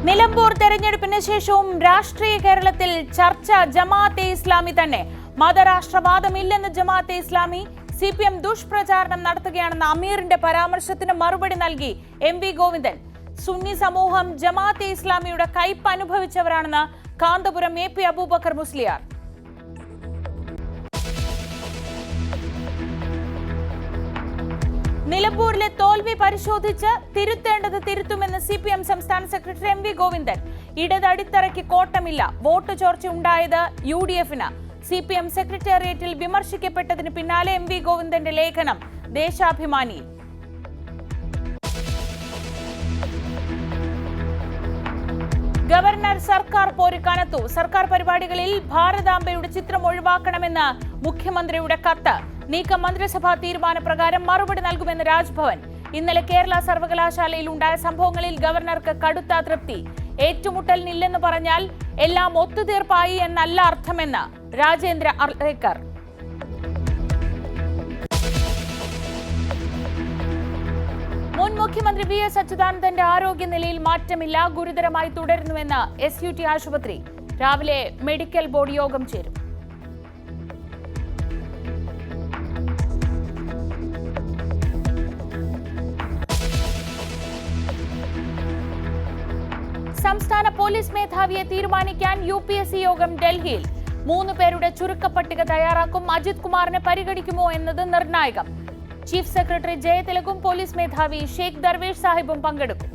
നിലമ്പൂർ തെരഞ്ഞെടുപ്പിന് ശേഷവും രാഷ്ട്രീയ കേരളത്തിൽ ചർച്ച ജമാഅത്തെ ഇസ്ലാമി തന്നെ. മതരാഷ്ട്രവാദമില്ലെന്ന് ജമാഅത്തെ ഇസ്ലാമി. CPM ദുഷ്പ്രചാരണം നടത്തുകയാണെന്ന അമീറിന്റെ പരാമർശത്തിന് മറുപടി നൽകി MV ഗോവിന്ദൻ. സുന്നി സമൂഹം ജമാഅത്തെ ഇസ്ലാമിയുടെ കയ്പ് അനുഭവിച്ചവരാണെന്ന് കാന്തപുരം AP അബൂബക്കർ മുസ്ലിയാർ. നിലമ്പൂരിലെ തോൽവി പരിശോധിച്ച് തിരുത്തേണ്ടത് തിരുത്തുമെന്ന് CPM സംസ്ഥാന സെക്രട്ടറി MV ഗോവിന്ദൻ. ഇടത് അടിത്തറയ്ക്ക് കോട്ടമില്ല, വോട്ട് ചോർച്ച ഉണ്ടായത് UDF-ന്. CPM സെക്രട്ടേറിയറ്റിൽ വിമർശിക്കപ്പെട്ടതിന് പിന്നാലെ MV ഗോവിന്ദന്റെ ലേഖനം ദേശാഭിമാനിയിൽ. ഗവർണർ സർക്കാർ പോര് കനത്തു. സർക്കാർ പരിപാടികളിൽ ഭാരതാംബയുടെ ചിത്രം ഒഴിവാക്കണമെന്ന് മുഖ്യമന്ത്രിയുടെ കത്ത്. നീക്കം മന്ത്രിസഭാ തീരുമാനപ്രകാരം മറുപടി നൽകുമെന്ന് രാജ്ഭവൻ. ഇന്നലെ കേരള സർവകലാശാലയിൽ ഉണ്ടായ സംഭവങ്ങളിൽ ഗവർണർക്ക് കടുത്ത അതൃപ്തി. ഏറ്റുമുട്ടലിനില്ലെന്ന് പറഞ്ഞാൽ എല്ലാം ഒത്തുതീർപ്പായി എന്നല്ല അർത്ഥമെന്ന് രാജേന്ദ്ര അർലേക്കർ. മുൻ മുഖ്യമന്ത്രി VS അച്യുതാനന്ദന്റെ ആരോഗ്യനിലയിൽ മാറ്റമില്ല, ഗുരുതരമായി തുടരുന്നുവെന്ന് SUT ആശുപത്രി. രാവിലെ മെഡിക്കൽ ബോർഡ് യോഗം ചേരും. സംസ്ഥാന പോലീസ് മേധാവിയെ തീരുമാനിക്കാൻ UPSC യോഗം ഡൽഹിയിൽ. 3 പേരുടെ ചുരുക്കപ്പട്ടിക തയ്യാറാക്കും. അജിത് കുമാറിനെ പരിഗണിക്കുമോ എന്നത് നിർണായകം. ചീഫ് സെക്രട്ടറി ജയതിലകും പോലീസ് മേധാവി ഷെയ്ഖ് ദർവേഷ് സാഹിബും പങ്കെടുക്കും.